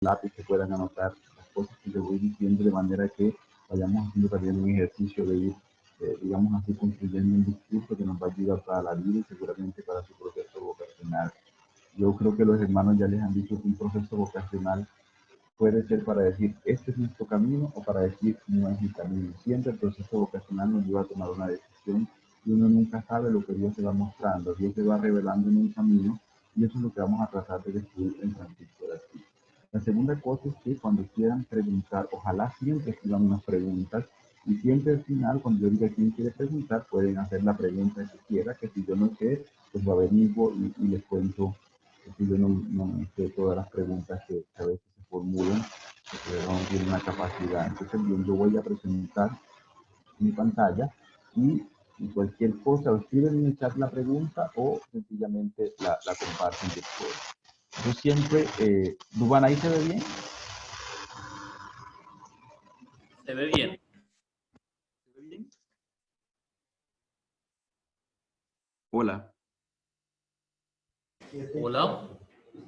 lápiz que puedan anotar las cosas que les voy diciendo, de manera que vayamos haciendo también un ejercicio de ir, digamos así, construyendo un discurso que nos va a ayudar para la vida y seguramente para su proceso vocacional. Yo creo que los hermanos ya les han dicho que un proceso vocacional puede ser para decir, este es nuestro camino, o para decir, no es mi camino. Siempre el proceso vocacional nos lleva a tomar una decisión y uno nunca sabe lo que Dios se va mostrando. Dios se va revelando en un camino y eso es lo que vamos a tratar de descubrir en Francisco de Asís. La segunda cosa es que cuando quieran preguntar, ojalá siempre escriban unas preguntas y siempre al final, cuando yo diga quién quiere preguntar, pueden hacer la pregunta que quiera, que si yo no sé, pues lo averiguo y les cuento que yo no sé todas las preguntas que a veces se formulan, porque no tienen una capacidad. Entonces, bien, yo voy a presentar mi pantalla y cualquier cosa, o escriben en el chat la pregunta o sencillamente la comparten después. Yo siempre, Dubán, ¿ahí se ve bien? Se ve bien. ¿Se ve bien? Hola. Hola.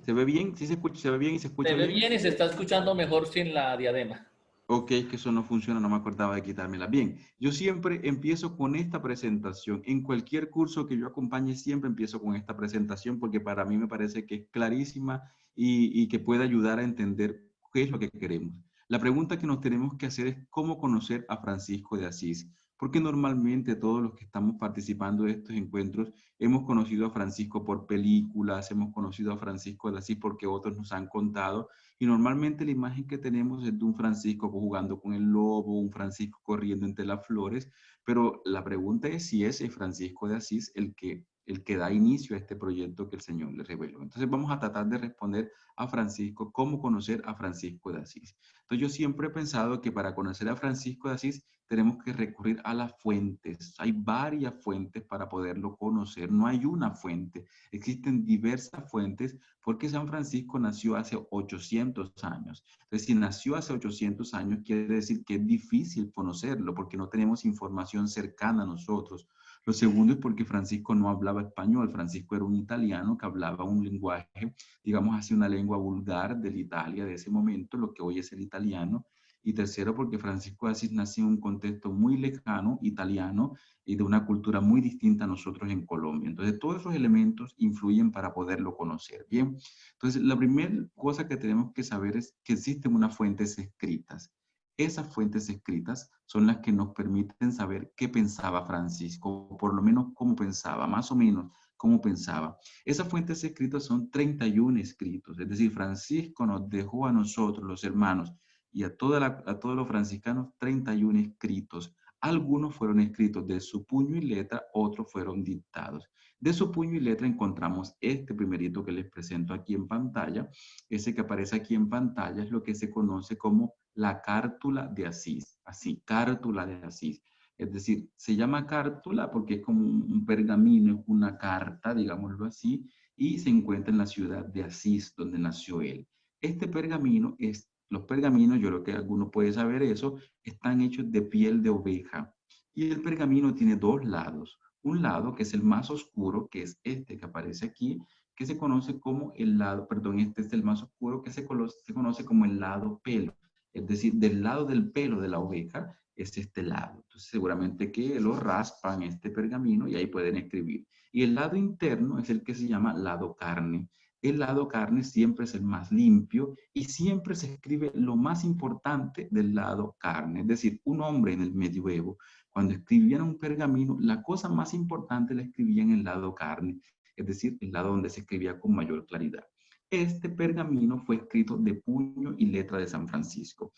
¿Se ve bien? Sí se escucha, se ve bien y se escucha Se ve bien. bien y se está escuchando mejor sin la diadema. Ok, que eso no funciona, no me acordaba de quitármela. Bien, yo siempre empiezo con esta presentación. En cualquier curso que yo acompañe, siempre empiezo con esta presentación porque para mí me parece que es clarísima y que puede ayudar a entender qué es lo que queremos. La pregunta que nos tenemos que hacer es cómo conocer a Francisco de Asís. Porque normalmente todos los que estamos participando de estos encuentros hemos conocido a Francisco por películas, hemos conocido a Francisco de Asís porque otros nos han contado, y normalmente la imagen que tenemos es de un Francisco jugando con el lobo, un Francisco corriendo entre las flores, pero la pregunta es si es el Francisco de Asís el que da inicio a este proyecto que el Señor le reveló. Entonces vamos a tratar de responder a Francisco, cómo conocer a Francisco de Asís. Entonces yo siempre he pensado que para conocer a Francisco de Asís tenemos que recurrir a las fuentes. Hay varias fuentes para poderlo conocer, no hay una fuente, existen diversas fuentes porque San Francisco nació hace 800 años. Entonces, si nació hace 800 años, quiere decir que es difícil conocerlo porque no tenemos información cercana a nosotros. Lo segundo es porque Francisco no hablaba español. Francisco era un italiano que hablaba un lenguaje, digamos así, una lengua vulgar de la Italia de ese momento, lo que hoy es el italiano. Y tercero, porque Francisco de Asís nació en un contexto muy lejano, italiano, y de una cultura muy distinta a nosotros en Colombia. Entonces, todos esos elementos influyen para poderlo conocer. Bien, entonces la primera cosa que tenemos que saber es que existen unas fuentes escritas. Esas fuentes escritas son las que nos permiten saber qué pensaba Francisco, o por lo menos cómo pensaba, más o menos cómo pensaba. Esas fuentes escritas son 31 escritos, es decir, Francisco nos dejó a nosotros, los hermanos, y a todos los franciscanos, 31 escritos. Algunos fueron escritos de su puño y letra, otros fueron dictados. De su puño y letra encontramos este primerito que les presento aquí en pantalla. Ese que aparece aquí en pantalla es lo que se conoce como la cártula de Asís. Así, cártula de Asís. Es decir, se llama cártula porque es como un pergamino, es una carta, digámoslo así, y se encuentra en la ciudad de Asís, donde nació él. Este pergamino es, los pergaminos, yo creo que alguno puede saber eso, están hechos de piel de oveja. Y el pergamino tiene dos lados. Un lado que es el más oscuro, que es este que aparece aquí, que se conoce como el lado, perdón, este es el más oscuro, que se conoce como el lado pelo. Es decir, del lado del pelo de la oveja es este lado. Entonces, seguramente que lo raspan este pergamino y ahí pueden escribir. Y el lado interno es el que se llama lado carne. El lado carne siempre es el más limpio y siempre se escribe lo más importante del lado carne. Es decir, un hombre en el medioevo, cuando escribían un pergamino, la cosa más importante la escribían en el lado carne, es decir, el lado donde se escribía con mayor claridad. Este pergamino fue escrito de puño y letra de San Francisco.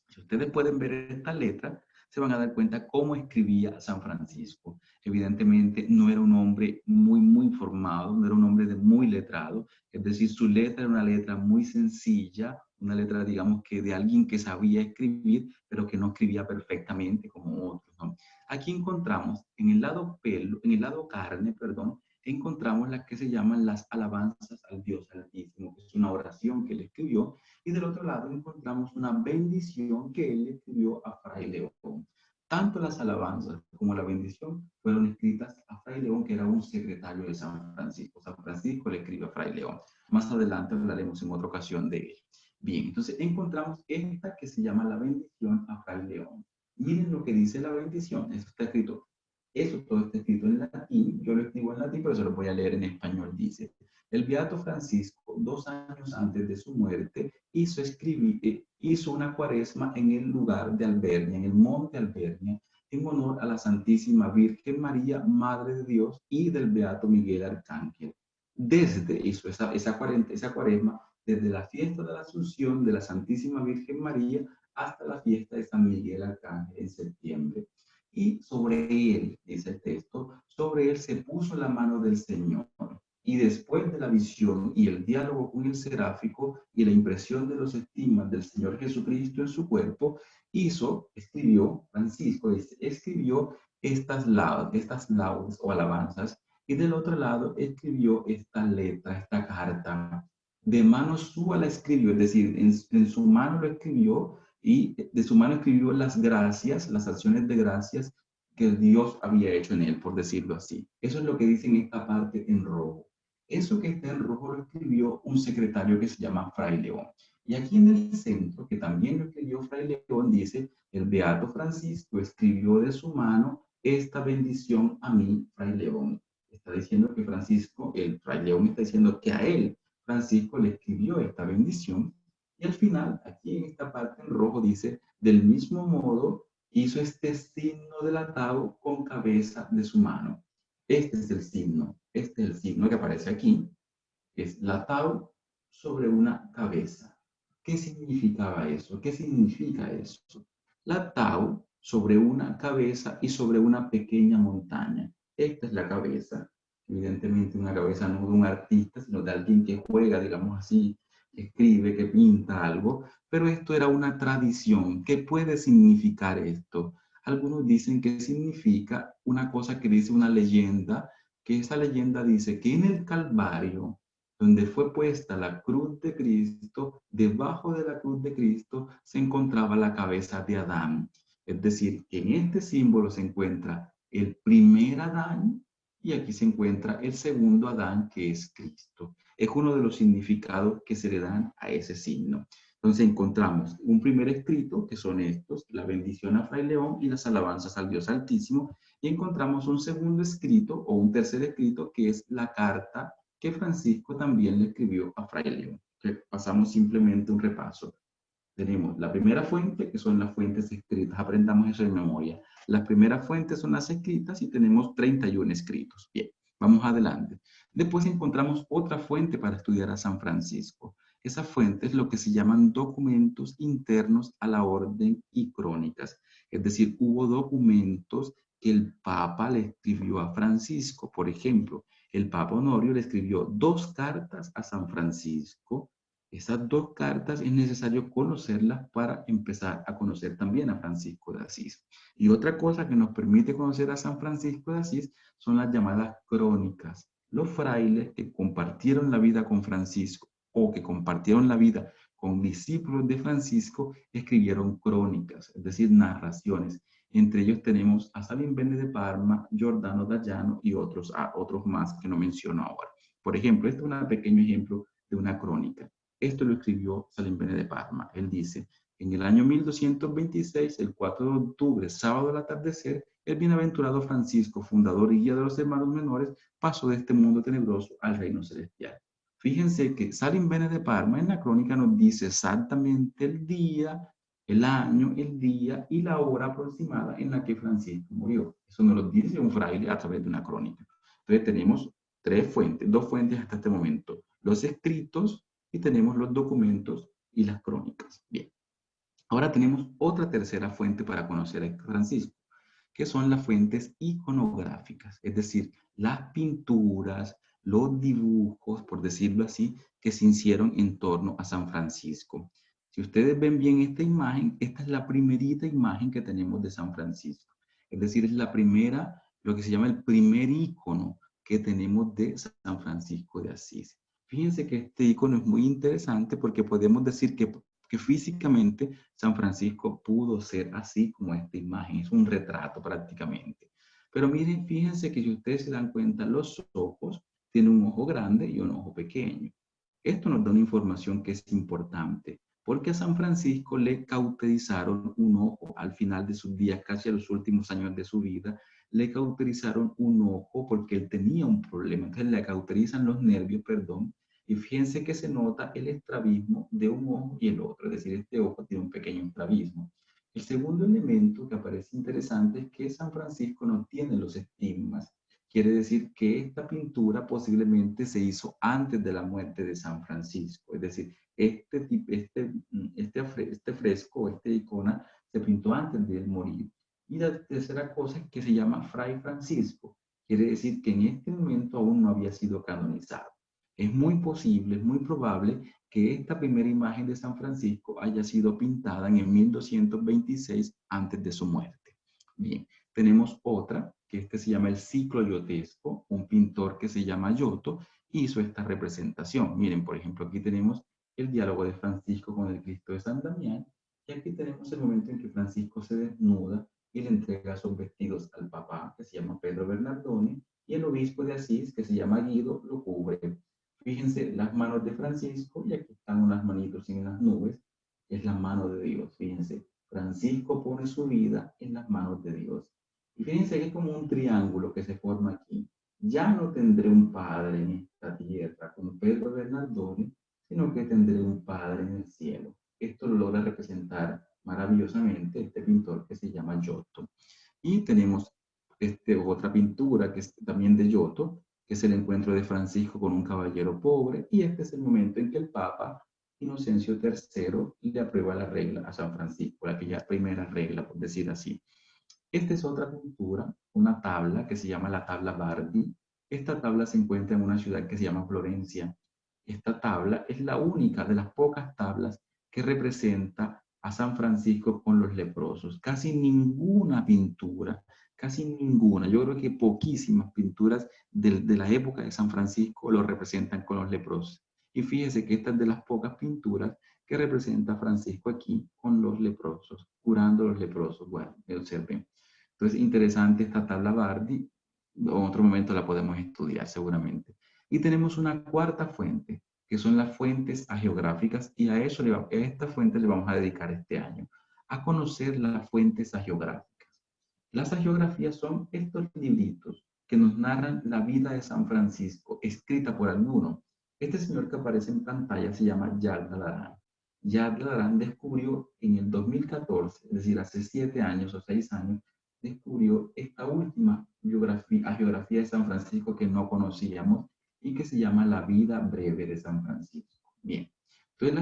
Si ustedes pueden ver esta letra, se van a dar cuenta cómo escribía San Francisco. Evidentemente no era un hombre muy formado, no era un hombre muy letrado, es decir, su letra era una letra muy sencilla, una letra, digamos, que de alguien que sabía escribir, pero que no escribía perfectamente como otros, ¿no? Aquí encontramos, en el lado pelo, en el lado carne, perdón, encontramos las que se llaman las alabanzas al Dios Altísimo, que es una oración que él escribió, y del otro lado encontramos una bendición que él escribió a Fray León. Tanto las alabanzas como la bendición fueron escritas a Fray León, que era un secretario de San Francisco. San Francisco le escribió a Fray León. Más adelante hablaremos en otra ocasión de él. Bien, entonces encontramos esta que se llama la bendición a Fray León. Miren lo que dice la bendición. Eso está escrito, eso todo está escrito en latín. Yo lo escribo en latín, pero se lo voy a leer en español. Dice, el Beato Francisco, 2 años antes de su muerte, hizo una cuaresma en el lugar de Albernia, en el monte Albernia, en honor a la Santísima Virgen María, Madre de Dios, y del Beato Miguel Arcángel. Hizo esa cuaresma desde la fiesta de la Asunción de la Santísima Virgen María hasta la fiesta de San Miguel Arcángel en septiembre. Y sobre él, dice el texto, sobre él se puso la mano del Señor. Y después de la visión y el diálogo con el seráfico y la impresión de los estigmas del Señor Jesucristo en su cuerpo, Francisco escribió estas laudes o alabanzas, y del otro lado escribió esta letra, esta carta. De mano suya la escribió, es decir, en su mano lo escribió, y de su mano escribió las gracias, las acciones de gracias que Dios había hecho en él, por decirlo así. Eso es lo que dice en esta parte en rojo. Eso que está en rojo lo escribió un secretario que se llama Fray León. Y aquí en el centro, que también lo escribió Fray León, dice, el Beato Francisco escribió de su mano esta bendición a mí, Fray León. Está diciendo que Francisco, el Fray León está diciendo que a él, Francisco, le escribió esta bendición. Y al final, aquí en esta parte en rojo dice, del mismo modo, hizo este signo del atado con cabeza de su mano. Este es el signo que aparece aquí, es la tau sobre una cabeza. ¿Qué significaba eso? ¿Qué significa eso? La tau sobre una cabeza y sobre una pequeña montaña. Esta es la cabeza, evidentemente una cabeza no de un artista, sino de alguien que juega, digamos así, que escribe, que pinta algo, pero esto era una tradición. ¿Qué puede significar esto? Algunos dicen que significa una cosa que dice una leyenda, que esa leyenda dice que en el Calvario, donde fue puesta la cruz de Cristo, debajo de la cruz de Cristo se encontraba la cabeza de Adán. Es decir, que en este símbolo se encuentra el primer Adán y aquí se encuentra el segundo Adán, que es Cristo. Es uno de los significados que se le dan a ese signo. Entonces encontramos un primer escrito, que son estos, la bendición a Fray León y las alabanzas al Dios Altísimo, y encontramos un segundo escrito o un tercer escrito, que es la carta que Francisco también le escribió a Fray León. Pasamos simplemente un repaso. Tenemos la primera fuente, que son las fuentes escritas. Aprendamos eso de memoria. Las primeras fuentes son las escritas y tenemos 31 escritos. Bien, vamos adelante. Después encontramos otra fuente para estudiar a San Francisco. Esa fuente es lo que se llaman documentos internos a la orden y crónicas. Es decir, hubo documentos que el Papa le escribió a Francisco. Por ejemplo, el Papa Honorio le escribió 2 cartas a San Francisco. Esas 2 cartas es necesario conocerlas para empezar a conocer también a Francisco de Asís. Y otra cosa que nos permite conocer a San Francisco de Asís son las llamadas crónicas. Los frailes que compartieron la vida con Francisco o que compartieron la vida con discípulos de Francisco escribieron crónicas, es decir, narraciones. Entre ellos tenemos a Salimbene de Parma, Giordano D'Aggiano y otros más que no menciono ahora. Por ejemplo, este es un pequeño ejemplo de una crónica. Esto lo escribió Salimbene de Parma. Él dice, en el año 1226, el 4 de octubre, sábado al atardecer, el bienaventurado Francisco, fundador y guía de los hermanos menores, pasó de este mundo tenebroso al reino celestial. Fíjense que Salimbene de Parma en la crónica nos dice exactamente el día, el año, el día y la hora aproximada en la que Francisco murió. Eso nos lo dice un fraile a través de una crónica. Entonces tenemos 2 fuentes hasta este momento. Los escritos, y tenemos los documentos y las crónicas. Bien, ahora tenemos otra tercera fuente para conocer a Francisco, que son las fuentes iconográficas, es decir, las pinturas, los dibujos, por decirlo así, que se hicieron en torno a San Francisco. Si ustedes ven bien esta imagen, esta es la primerita imagen que tenemos de San Francisco. Es decir, es la primera, lo que se llama el primer icono que tenemos de San Francisco de Asís. Fíjense que este icono es muy interesante porque podemos decir que físicamente San Francisco pudo ser así como esta imagen, es un retrato prácticamente. Pero miren, fíjense que si ustedes se dan cuenta, los ojos tienen un ojo grande y un ojo pequeño. Esto nos da una información que es importante. Porque a San Francisco le cauterizaron un ojo al final de sus días, casi a los últimos años de su vida, le cauterizaron un ojo porque él tenía un problema. Entonces le cauterizan los nervios, perdón, y fíjense que se nota el estrabismo de un ojo y el otro, es decir, este ojo tiene un pequeño estrabismo. El segundo elemento que aparece interesante es que San Francisco no tiene los estigmas. Quiere decir que esta pintura posiblemente se hizo antes de la muerte de San Francisco. Es decir, este fresco, esta icona, se pintó antes de él morir. Y la tercera cosa es que se llama Fray Francisco. Quiere decir que en este momento aún no había sido canonizado. Es muy posible, es muy probable que esta primera imagen de San Francisco haya sido pintada en el 1226 antes de su muerte. Bien, tenemos otra, que se llama el ciclo yotesco. Un pintor que se llama Giotto hizo esta representación. Miren, por ejemplo, aquí tenemos el diálogo de Francisco con el Cristo de San Damián, y aquí tenemos el momento en que Francisco se desnuda y le entrega sus vestidos al papá, que se llama Pedro Bernardone, y el obispo de Asís, que se llama Guido, lo cubre. Fíjense las manos de Francisco, y aquí están unas manitos en las nubes, es la mano de Dios. Fíjense, Francisco pone su vida en las manos de Dios. Y fíjense que es como un triángulo que se forma aquí. Ya no tendré un padre en esta tierra como Pedro Bernardone, sino que tendré un padre en el cielo. Esto lo logra representar maravillosamente este pintor que se llama Giotto. Y tenemos otra pintura que es también de Giotto, que es el encuentro de Francisco con un caballero pobre, y este es el momento en que el Papa Inocencio III le aprueba la regla a San Francisco, aquella primera regla, por decir así. Esta es otra pintura, una tabla que se llama la tabla Bardi. Esta tabla se encuentra en una ciudad que se llama Florencia. Esta tabla es la única de las pocas tablas que representa a San Francisco con los leprosos. Casi ninguna pintura, casi ninguna, yo creo que poquísimas pinturas de la época de San Francisco lo representan con los leprosos. Y fíjese que esta es de las pocas pinturas que representa a Francisco aquí con los leprosos, curando a los leprosos. Bueno, observen. Entonces, interesante esta tabla Bardi. En otro momento la podemos estudiar seguramente. Y tenemos una cuarta fuente, que son las fuentes hagiográficas, y a esta fuente le vamos a dedicar este año, a conocer las fuentes hagiográficas. Las hagiografías son estos libritos que nos narran la vida de San Francisco, escrita por alguno. Este señor que aparece en pantalla se llama Jacques Dalarán. Jacques Dalarán descubrió en el 2014, es decir, hace 7 años o 6 años, descubrió esta última hagiografía de San Francisco que no conocíamos y que se llama La vida breve de San Francisco. Bien, entonces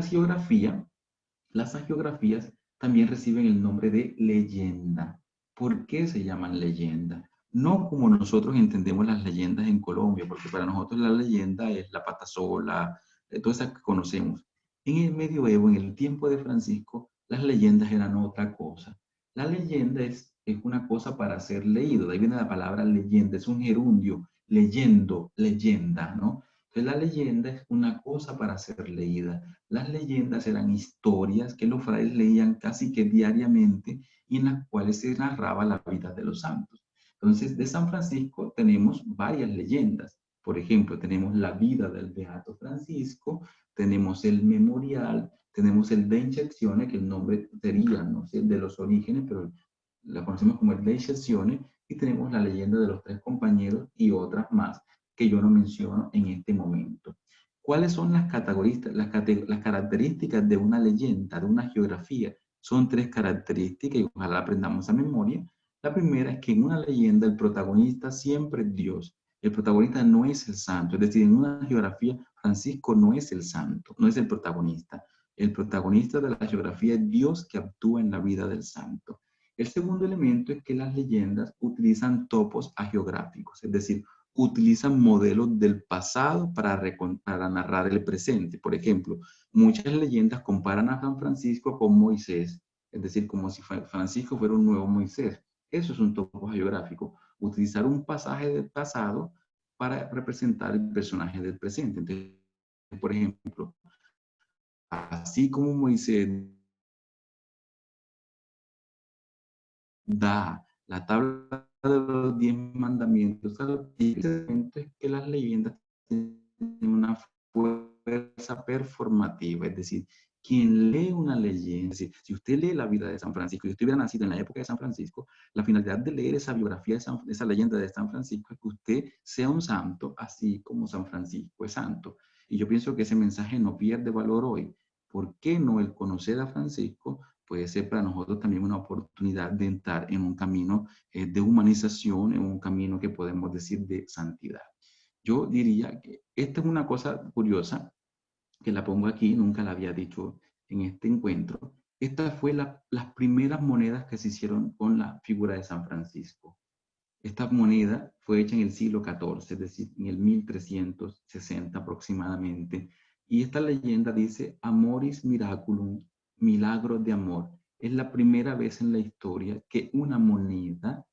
las hagiografías también reciben el nombre de leyenda. ¿Por qué se llaman leyenda? No como nosotros entendemos las leyendas en Colombia, porque para nosotros la leyenda es la patasola, todas esas que conocemos. En el medioevo, en el tiempo de Francisco, las leyendas eran otra cosa. La leyenda es una cosa para ser leído. De ahí viene la palabra leyenda, es un gerundio, leyendo, leyenda, ¿no? Entonces la leyenda es una cosa para ser leída. Las leyendas eran historias que los frailes leían casi que diariamente y en las cuales se narraba la vida de los santos. Entonces, de San Francisco tenemos varias leyendas. Por ejemplo, tenemos la vida del Beato Francisco, tenemos el memorial, tenemos el de Incepzione, que el nombre sería, no sé, de los orígenes, pero la conocemos como el de Incepzione, y tenemos la leyenda de los 3 compañeros y otras más que yo no menciono en este momento. ¿Cuáles son las características de una leyenda, de una geografía? Son 3 características y ojalá aprendamos a memoria. La primera es que en una leyenda el protagonista siempre es Dios. El protagonista no es el santo. Es decir, en una geografía Francisco no es el santo, no es el protagonista. El protagonista de la geografía es Dios que actúa en la vida del santo. El segundo elemento es que las leyendas utilizan topos hagiográficos, es decir, utilizan modelos del pasado para narrar el presente. Por ejemplo, muchas leyendas comparan a San Francisco con Moisés, es decir, como si Francisco fuera un nuevo Moisés. Eso es un topo geográfico, utilizar un pasaje del pasado para representar el personaje del presente. Entonces, por ejemplo, así como Moisés da la tabla de los 10 mandamientos, es que las leyendas tienen una fuerza performativa, es decir, quien lee una leyenda, es decir, si usted lee la vida de San Francisco, si usted hubiera nacido en la época de San Francisco, la finalidad de leer esa biografía, esa leyenda de San Francisco, es que usted sea un santo, así como San Francisco es santo. Y yo pienso que ese mensaje no pierde valor hoy. ¿Por qué no el conocer a Francisco puede ser para nosotros también una oportunidad de entrar en un camino de humanización, en un camino que podemos decir de santidad? Yo diría que esta es una cosa curiosa, que la pongo aquí, nunca la había dicho en este encuentro. Esta fue las primeras monedas que se hicieron con la figura de San Francisco. Esta moneda fue hecha en el siglo XIV, es decir, en el 1360 aproximadamente. Y esta leyenda dice, Amoris Miraculum, milagro de amor. Es la primera vez en la historia que una moneda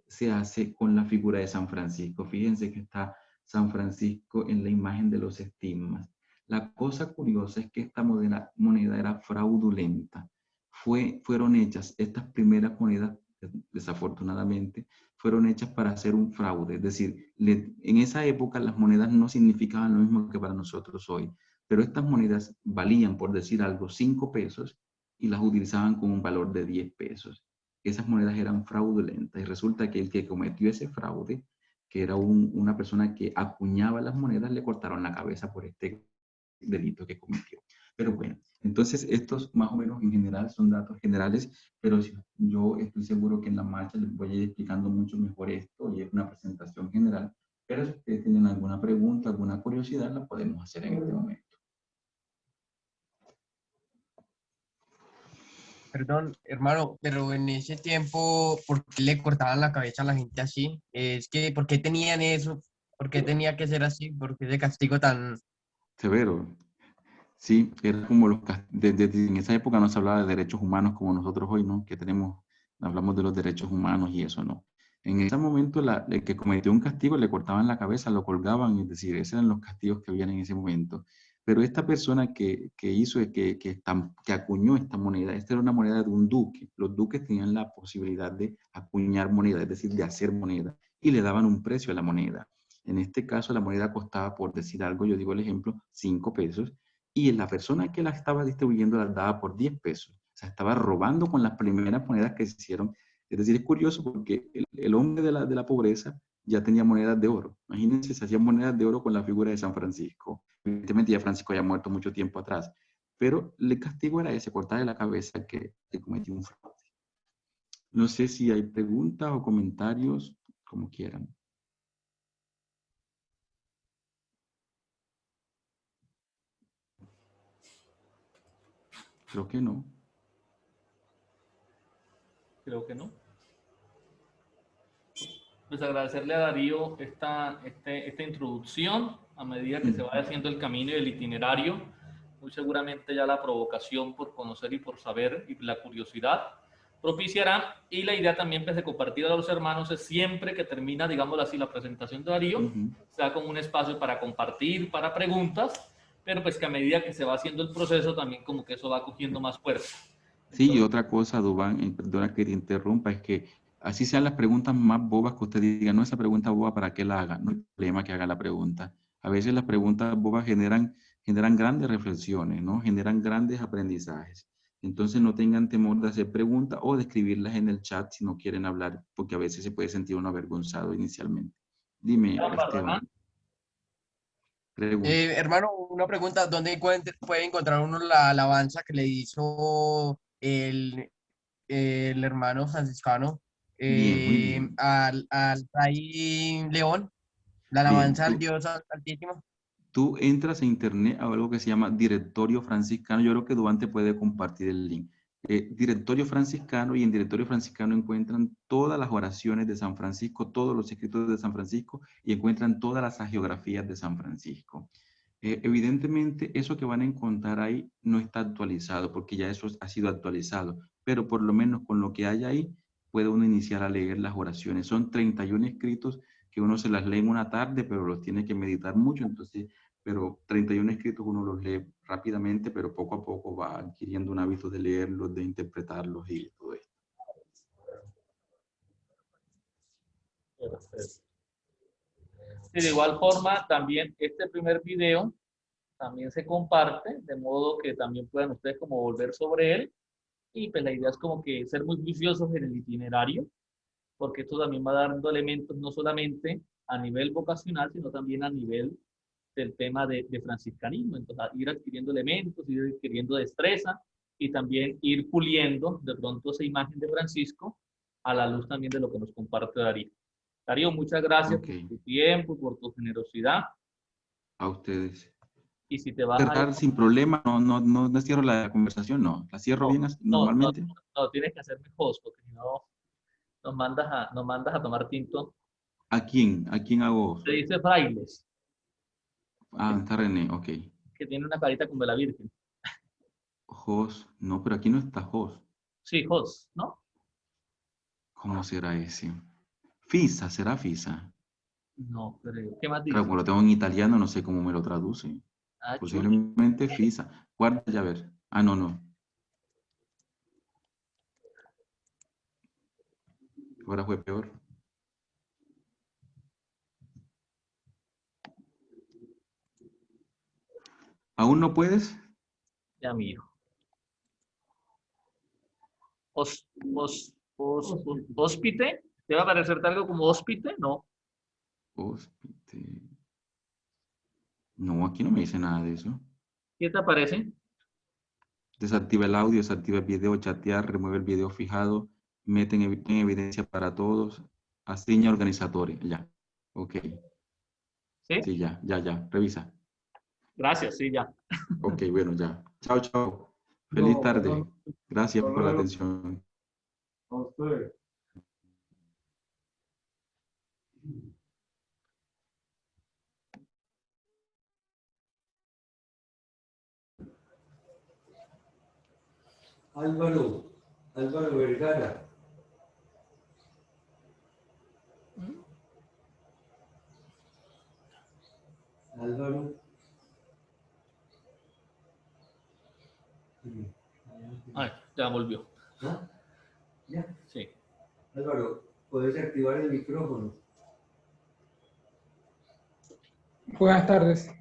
se hace con la figura de San Francisco. Fíjense que está San Francisco en la imagen de los estigmas. La cosa curiosa es que esta moneda era fraudulenta. Fueron hechas estas primeras monedas, desafortunadamente, fueron hechas para hacer un fraude. Es decir, en esa época las monedas no significaban lo mismo que para nosotros hoy, pero estas monedas valían, por decir algo, 5 pesos y las utilizaban con un valor de 10 pesos. Esas monedas eran fraudulentas y resulta que el que cometió ese fraude, que era una persona que acuñaba las monedas, le cortaron la cabeza por este delito que cometió. Pero bueno, entonces estos más o menos en general son datos generales, pero yo estoy seguro que en la marcha les voy a ir explicando mucho mejor esto y es una presentación general, pero si ustedes tienen alguna pregunta, alguna curiosidad, la podemos hacer en este momento. Perdón, hermano, pero en ese tiempo, ¿por qué le cortaban la cabeza a la gente así? Es que, ¿por qué tenían eso? ¿Por qué tenía que ser así? ¿Por qué ese castigo tan... Severo. Sí, era como desde en esa época no se hablaba de derechos humanos como nosotros hoy, ¿no? Que hablamos de los derechos humanos y eso, ¿no? En ese momento, el que cometió un castigo le cortaban la cabeza, lo colgaban, es decir, esos eran los castigos que habían en ese momento. Pero esta persona que hizo, que acuñó esta moneda, esta era una moneda de un duque. Los duques tenían la posibilidad de acuñar moneda, es decir, de hacer moneda, y le daban un precio a la moneda. En este caso, la moneda costaba, por decir algo, yo digo el ejemplo, 5 pesos, y la persona que la estaba distribuyendo la daba por 10 pesos. O sea, estaba robando con las primeras monedas que se hicieron. Es decir, es curioso porque el hombre de la pobreza ya tenía monedas de oro. Imagínense, se hacían monedas de oro con la figura de San Francisco. Evidentemente ya Francisco ya muerto mucho tiempo atrás. Pero el castigo era ese, cortarle la cabeza que cometió un fraude. No sé si hay preguntas o comentarios, como quieran. Creo que no. Creo que no. Pues agradecerle a Darío esta introducción a medida que se vaya haciendo el camino y el itinerario. Muy seguramente ya la provocación por conocer y por saber y la curiosidad propiciarán. Y la idea también pues, de compartir a los hermanos es siempre que termina, digámoslo así, la presentación de Darío, sea como un espacio para compartir, para preguntas, pero pues que a medida que se va haciendo el proceso también como que eso va cogiendo más fuerza. Sí, y otra cosa, Dubán, perdona que te interrumpa, es que así sean las preguntas más bobas que usted diga, no, esa pregunta boba, ¿para qué la haga? No hay problema que haga la pregunta. A veces las preguntas bobas generan grandes reflexiones, ¿no? Generan grandes aprendizajes. Entonces no tengan temor de hacer preguntas o de escribirlas en el chat si no quieren hablar, porque a veces se puede sentir uno avergonzado inicialmente. Dime, Esteban. Pregunta. hermano, una pregunta, ¿dónde puede encontrar uno la alabanza que le hizo el hermano franciscano Bien, muy bien. al Fray León? La Bien, alabanza al Dios Altísimo. tú entras a internet a algo que se llama Directorio Franciscano. Yo creo que Duante puede compartir el link. Directorio Franciscano, y en Directorio Franciscano encuentran todas las oraciones de San Francisco, todos los escritos de San Francisco y encuentran todas las hagiografías de San Francisco. Evidentemente, eso que van a encontrar ahí no está actualizado porque ya eso ha sido actualizado, pero por lo menos con lo que hay ahí puede uno iniciar a leer las oraciones. Son 31 escritos que uno se las lee en una tarde, pero los tiene que meditar mucho, entonces, pero 31 escritos uno los lee rápidamente, pero poco a poco va adquiriendo un hábito de leerlos, de interpretarlos y todo esto. De igual forma, también este primer video también se comparte, de modo que también puedan ustedes como volver sobre él. Y pues la idea es como que ser muy juiciosos en el itinerario, porque esto también va dando elementos no solamente a nivel vocacional, sino también a nivel del tema de franciscanismo. Entonces, ir adquiriendo elementos, ir adquiriendo destreza y también ir puliendo de pronto esa imagen de Francisco a la luz también de lo que nos comparte Darío. Darío, muchas gracias Ok, por tu tiempo, por tu generosidad. a ustedes. Y si te vas a ir, Cerrar sin problema, no cierro la conversación, no. La cierro no, bien no, no, normalmente. no, tienes que hacerme host, porque si no, nos mandas a tomar tinto. ¿A quién? ¿A quién hago? Se dice frailes, Ah, está René, ok. que tiene una carita como de la Virgen. Jos, no, pero aquí no está Jos. Sí, host, ¿no? ¿Cómo será ese? Fisa, será Fisa. No, creo. ¿Qué más Claro, dice? como lo tengo en italiano, no sé cómo me lo traduce. Ah, chuchi. Posiblemente Fisa. Guarda ya a ver. Ah, no. Ahora fue peor. ¿Aún no puedes? Ya miro. Hóspite. ¿Te va a parecerte algo como hóspite? No. Hóspite. No, aquí no me dice nada de eso. ¿Qué te parece? Desactiva el audio, desactiva el video, chatear, remueve el video fijado, mete en evidencia para todos, asigna organizadores. Ya. Ok. ¿Sí? Sí, ya. Revisa. Gracias, sí, ya. Ok, bueno, ya. Chao. Feliz No, tarde. perdón, Gracias por la no, atención. a usted. Álvaro Vergara. Álvaro. Ay, ya volvió. ¿Ah? Ya. Sí. Álvaro, ¿puedes activar el micrófono? Buenas tardes.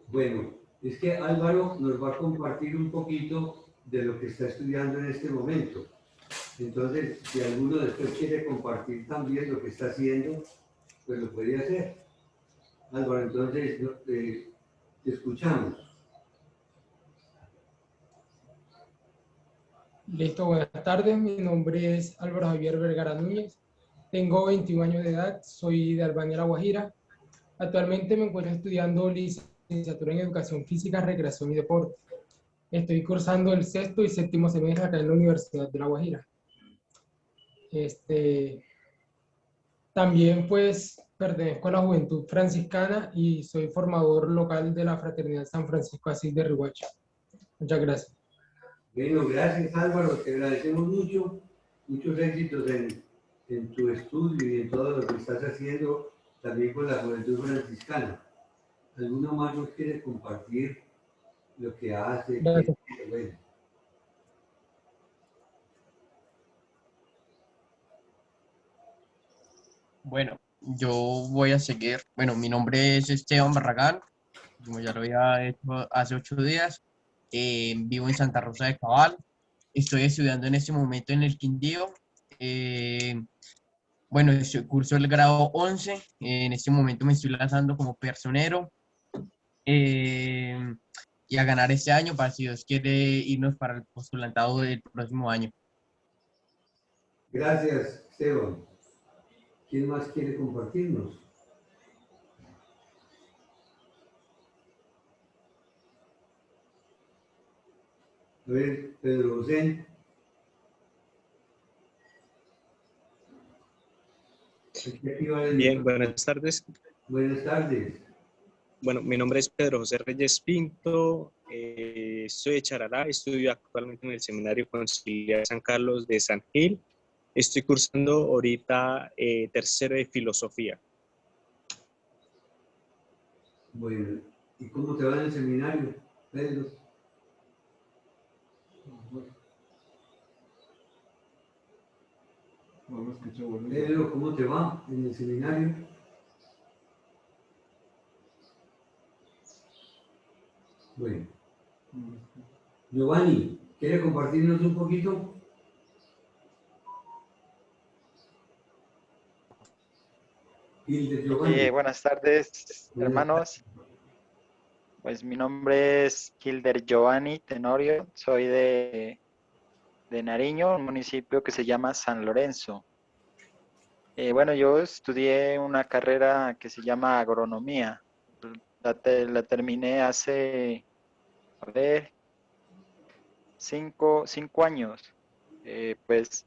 Bueno, es que Álvaro nos va a compartir un poquito de lo que está estudiando en este momento. Entonces, si alguno después quiere compartir también lo que está haciendo, pues lo puede hacer. Álvaro, entonces te escuchamos. Listo, buenas tardes. Mi nombre es Álvaro Javier Vergara Núñez. Tengo 21 años de edad, soy de Albania, La Guajira. Actualmente me encuentro estudiando licenciatura en Educación Física, Recreación y Deporte. Estoy cursando el sexto y séptimo semestre acá en la Universidad de La Guajira. También pues pertenezco a la Juventud Franciscana y soy formador local de la Fraternidad San Francisco Asís de Riohacha. Muchas gracias. Bueno, gracias Álvaro, te agradecemos mucho, muchos éxitos en tu estudio y en todo lo que estás haciendo también con la Juventud Franciscana. ¿Alguno más nos quiere compartir lo que hace? Gracias. Bueno, Bueno, yo voy a seguir. Bueno, mi nombre es Esteban Barragán, como ya lo había hecho hace 8 días. Vivo en Santa Rosa de Cabal. Estoy estudiando en este momento en el Quindío. Eh, bueno, curso el grado 11. En este momento me estoy lanzando como personero. eh, y a ganar este año para, si Dios quiere, irnos para el postulantado del próximo año. gracias Esteban. ¿Quién más quiere compartirnos? A ver, Pedro José. Bien, buenas tardes. Buenas tardes. Bueno, mi nombre es Pedro José Reyes Pinto, soy de Charalá, estudio actualmente en el Seminario Conciliar San Carlos de San Gil. Estoy cursando ahorita tercero de Filosofía. Bueno, ¿y cómo te va en el seminario, Pedro? Pedro, ¿cómo te va en el seminario? Bueno. Giovanni, ¿quiere compartirnos un poquito? Giovanni. Buenas tardes, hermanos. Pues mi nombre es Hilder Giovanni Tenorio, soy de Nariño, un municipio que se llama San Lorenzo. Bueno, yo estudié una carrera que se llama agronomía. La terminé hace, a ver, cinco años. Pues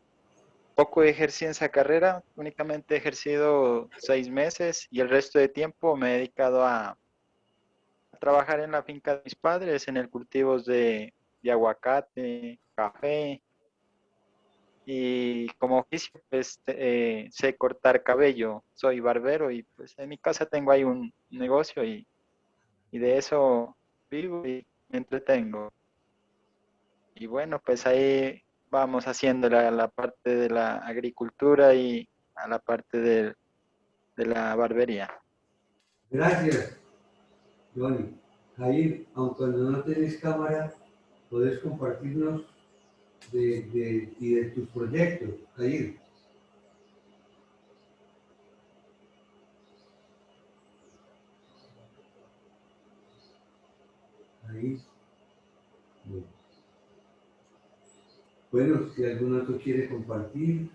poco ejercí en esa carrera, únicamente he ejercido 6 meses y el resto de tiempo me he dedicado a trabajar en la finca de mis padres, en el cultivo de aguacate, café y como oficio pues sé cortar cabello, soy barbero y pues en mi casa tengo ahí un negocio y de eso vivo y me entretengo. Y bueno, pues ahí vamos haciendo la parte de la agricultura y a la parte de la barbería. Gracias, Giovanni. Jair, aunque cuando no tenés cámara, podés compartirnos de tus proyectos, Jair. Ahí. Bueno, si algún otro quiere compartir.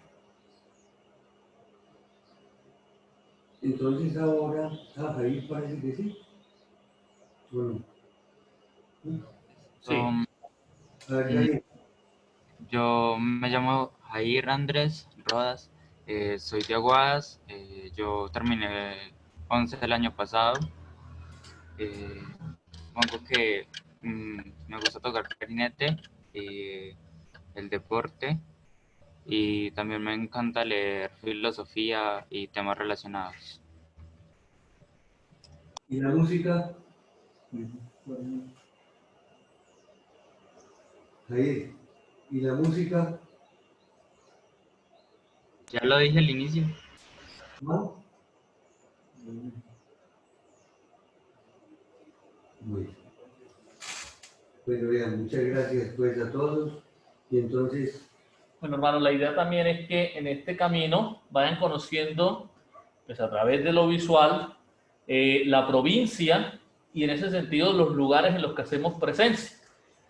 Entonces ahora, Jair parece que sí. Bueno. Sí. A ver, Jair. Yo me llamo Jair Andrés Rodas, soy de Aguadas, yo terminé 11 el año pasado. Supongo que me gusta tocar clarinete, el deporte y también me encanta leer filosofía y temas relacionados. ¿Y la música? Jair. ¿Y la música? Ya lo dije al inicio. ¿No? Muy bien. Bueno, vean, muchas gracias pues a todos. Y entonces, Bueno, hermano, la idea también es que en este camino vayan conociendo, pues a través de lo visual, la provincia y en ese sentido los lugares en los que hacemos presencia.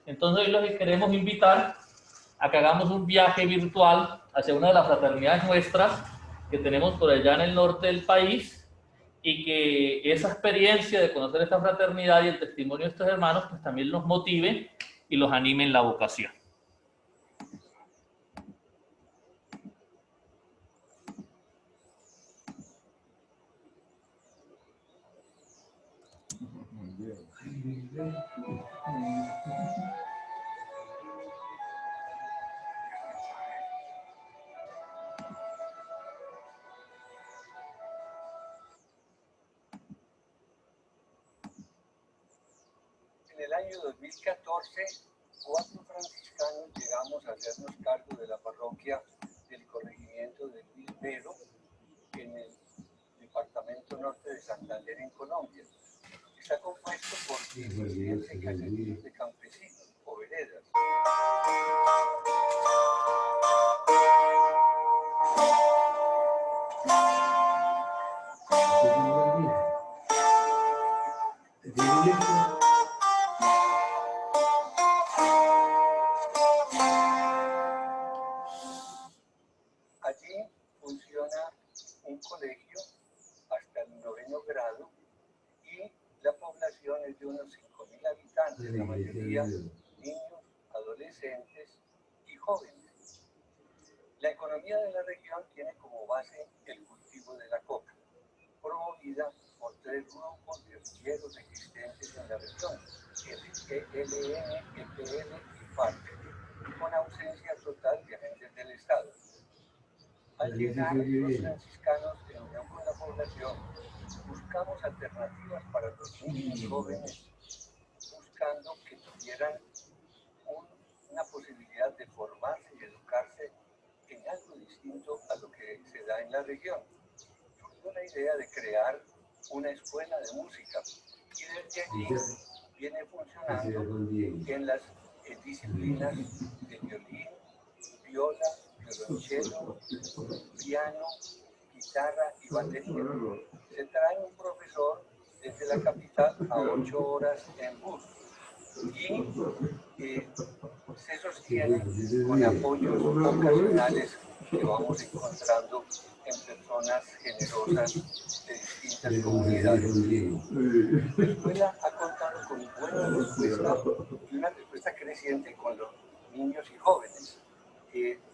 Entonces hoy los queremos invitar a que hagamos un viaje virtual hacia una de las fraternidades nuestras que tenemos por allá en el norte del país y que esa experiencia de conocer esta fraternidad y el testimonio de estos hermanos pues también los motive y los anime en la vocación. en el año 2014, 4 franciscanos llegamos a hacernos cargo de la parroquia del corregimiento de Luis Vero, en el departamento norte de Santander, en Colombia. Está compuesto por 17 caseríos de campesinos o veredas. Allí funciona un colegio hasta el 9º grado y la población es de unos 5.000 habitantes, la mayoría niños, adolescentes y jóvenes. La economía de la región tiene como base el cultivo de la coca, promovida por 3 grupos de guerrilleros existentes en la región, ELN, EPL y FARC, con ausencia total de agentes del Estado. Al llegar, los franciscanos, en unión con la población, buscamos alternativas para los niños y jóvenes, buscando que tuvieran una posibilidad de formarse y educarse en algo distinto a lo que se da en la región. Surgió la idea de crear una escuela de música y desde allí viene funcionando en las disciplinas de violín, viola, violonchelo, piano, guitarra y batería. Se trae un profesor desde la capital a 8 horas en bus y se sostiene con apoyos ocasionales que vamos encontrando en personas generosas de distintas comunidades. La escuela ha contado con buena respuesta y una respuesta creciente con los niños y jóvenes,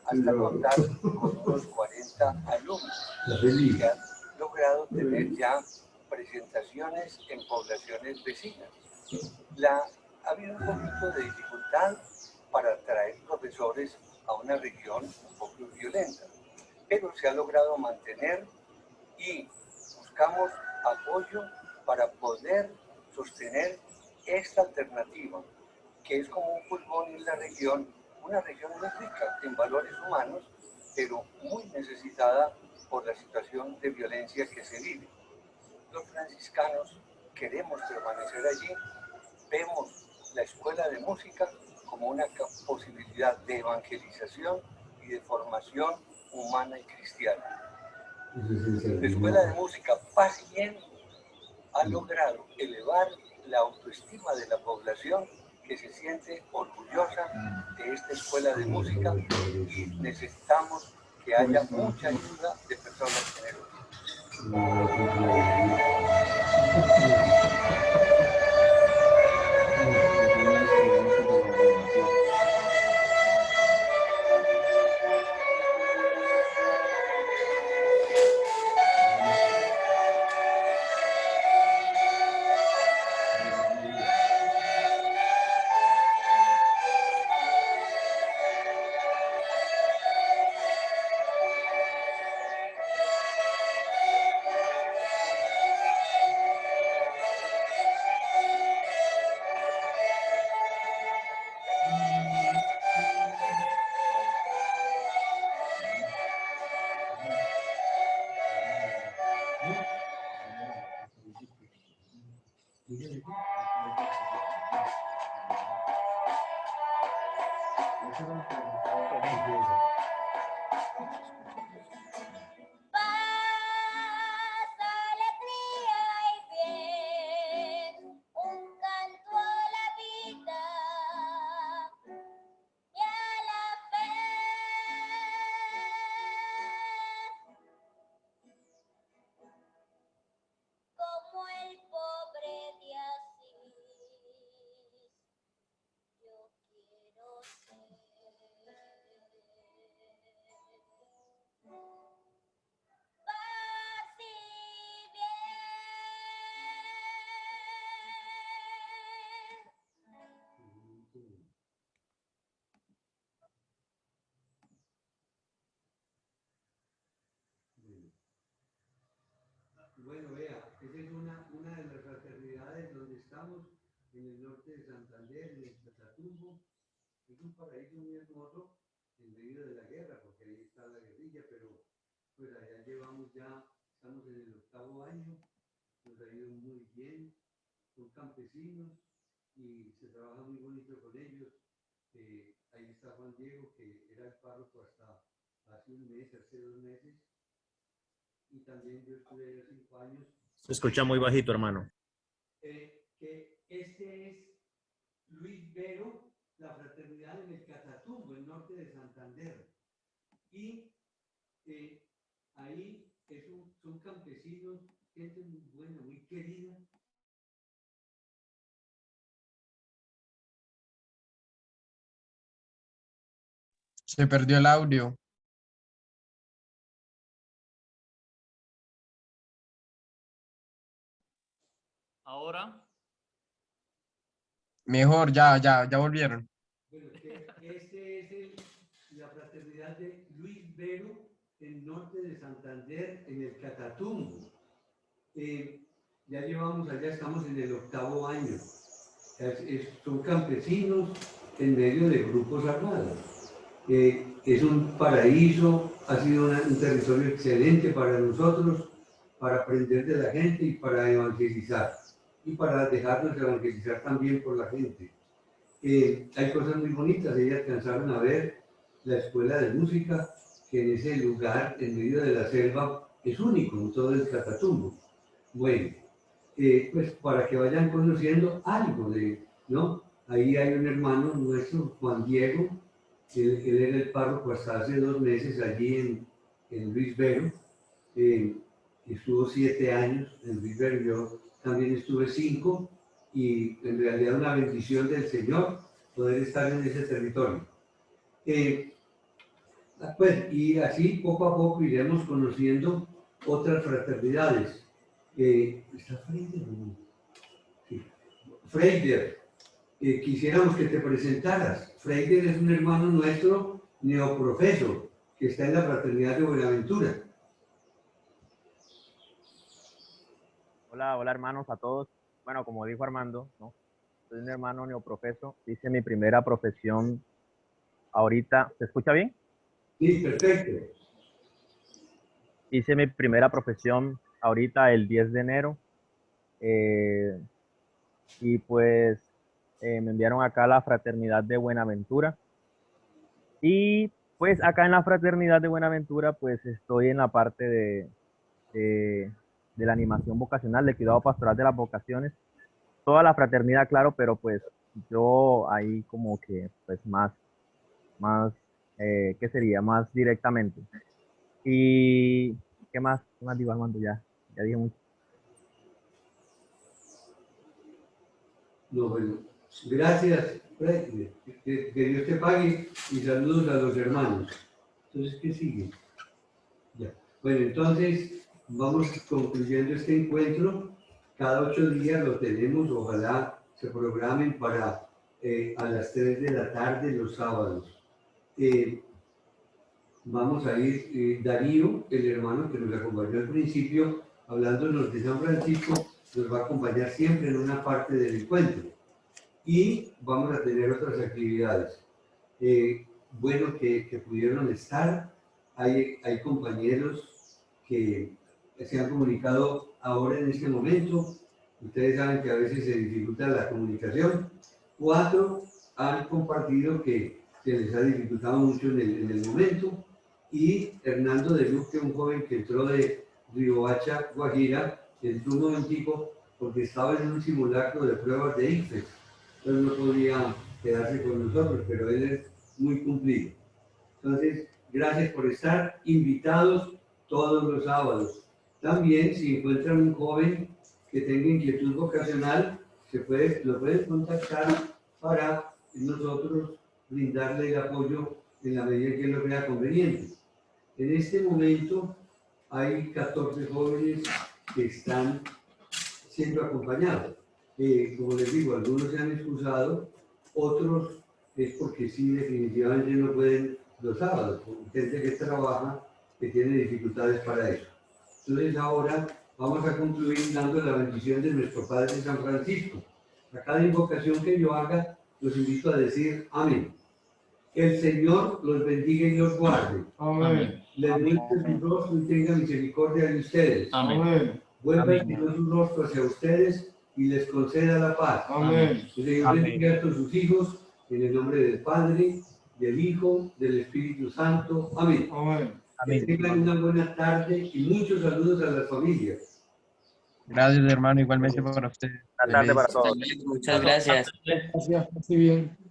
hasta contar con unos 40 alumnos que han logrado tener ya presentaciones en poblaciones vecinas. Ha habido un poquito de dificultad para atraer profesores a una región un poco violenta, pero se ha logrado mantener y buscamos apoyo para poder sostener esta alternativa, que es como un pulmón en la región, una región muy rica en valores humanos, pero muy necesitada por la situación de violencia que se vive. Los franciscanos queremos permanecer allí, vemos la escuela de música como una posibilidad de evangelización y de formación humana y cristiana. La escuela de música Paz y Bien ha logrado elevar la autoestima de la población, que se siente orgullosa de esta escuela de música, y necesitamos que haya mucha ayuda de personas generosas. Bueno, vea, esa es una de las fraternidades donde estamos, en el norte de Santander, en el Catatumbo. Es un paraíso muy hermoso en medio de la guerra, porque ahí está la guerrilla, pero pues allá llevamos ya, estamos en el 8º año, nos ha ido muy bien, son campesinos y se trabaja muy bonito con ellos. Ahí está Juan Diego, que era el párroco hasta hace un mes, hace 2 meses. Y también yo estuve ahí 5 años. Se escucha muy bajito, hermano. Que este es Luis Vero, la fraternidad en el Catatumbo, el norte de Santander. Y ahí son campesinos, gente muy buena, muy querida. Se perdió el audio. Ahora. Mejor, ya volvieron. Bueno, este es la fraternidad de Luis Vero, el norte de Santander, en el Catatumbo. Ya llevamos allá, estamos en el 8º año. Son campesinos en medio de grupos armados. Es un paraíso, ha sido un territorio excelente para nosotros, para aprender de la gente y para evangelizar. y para dejarnos evangelizar también por la gente. Hay cosas muy bonitas, ellas alcanzaron a ver la escuela de música, que en ese lugar, en medio de la selva, es único en todo el Catatumbo. Bueno, pues para que vayan conociendo algo de, ¿no? Ahí hay un hermano nuestro, Juan Diego, él era el párroco hasta hace 2 meses allí en Luis Vero, estuvo 7 años en Luis Vero, yo también estuve 5, y en realidad una bendición del Señor poder estar en ese territorio. Pues, y así poco a poco iremos conociendo otras fraternidades. ¿Está Freider o no? Sí. Freider, quisiéramos que te presentaras. Freider es un hermano nuestro neoprofeso que está en la Fraternidad de Buenaventura. Hola, hola hermanos a todos. Bueno, como dijo Armando, ¿no? Soy un hermano neoprofeso. Hice mi primera profesión ahorita. ¿Se escucha bien? Sí, perfecto. Hice mi primera profesión ahorita el 10 de enero. Y pues me enviaron acá a la Fraternidad de Buenaventura. Y pues acá en la Fraternidad de Buenaventura pues estoy en la parte de la animación vocacional, de cuidado pastoral de las vocaciones. Toda la fraternidad, claro, pero pues yo ahí como que pues más ¿qué sería? Más directamente. Y ¿qué más? ¿Qué más digo, Armando? Ya dije mucho. No, bueno, gracias, Fred. Que Dios te pague y saludos a los hermanos. Entonces, ¿qué sigue? Ya. Bueno, entonces vamos concluyendo este encuentro. Cada 8 días lo tenemos, ojalá se programen para a las 3 de la tarde los sábados. Vamos a ir, Darío, el hermano que nos acompañó al principio, hablándonos de San Francisco, nos va a acompañar siempre en una parte del encuentro. Y vamos a tener otras actividades. Bueno, que pudieron estar. Hay compañeros que se han comunicado ahora en este momento. Ustedes saben que a veces se dificulta la comunicación. 4 han compartido que se les ha dificultado mucho en el momento. Y Hernando de Luque, un joven que entró de Riohacha, Guajira, entró un momentico porque estaba en un simulacro de pruebas de ICFES. Entonces no podía quedarse con nosotros, pero él es muy cumplido. Entonces, gracias por estar invitados todos los sábados. También, si encuentran un joven que tenga inquietud vocacional, lo pueden contactar para nosotros brindarle el apoyo en la medida que él lo crea conveniente. En este momento hay 14 jóvenes que están siendo acompañados. Como les digo, algunos se han excusado, otros es porque sí, definitivamente no pueden los sábados, gente que trabaja, que tiene dificultades para eso. Entonces ahora vamos a concluir dando la bendición de nuestro Padre San Francisco. A cada invocación que yo haga, los invito a decir amén. El Señor los bendiga y los guarde. Amén. Les muestre su rostro y tenga misericordia de ustedes. Amén. Vuelva su rostro hacia ustedes y les conceda la paz. Amén. El Señor bendiga a todos sus hijos, en el nombre del Padre, del Hijo, del Espíritu Santo. Amén. Amén. Que tengan una buena tarde y muchos saludos a las familias. Gracias, hermano, igualmente para ustedes. Buenas tardes para todos. Muchas gracias. Gracias, así bien.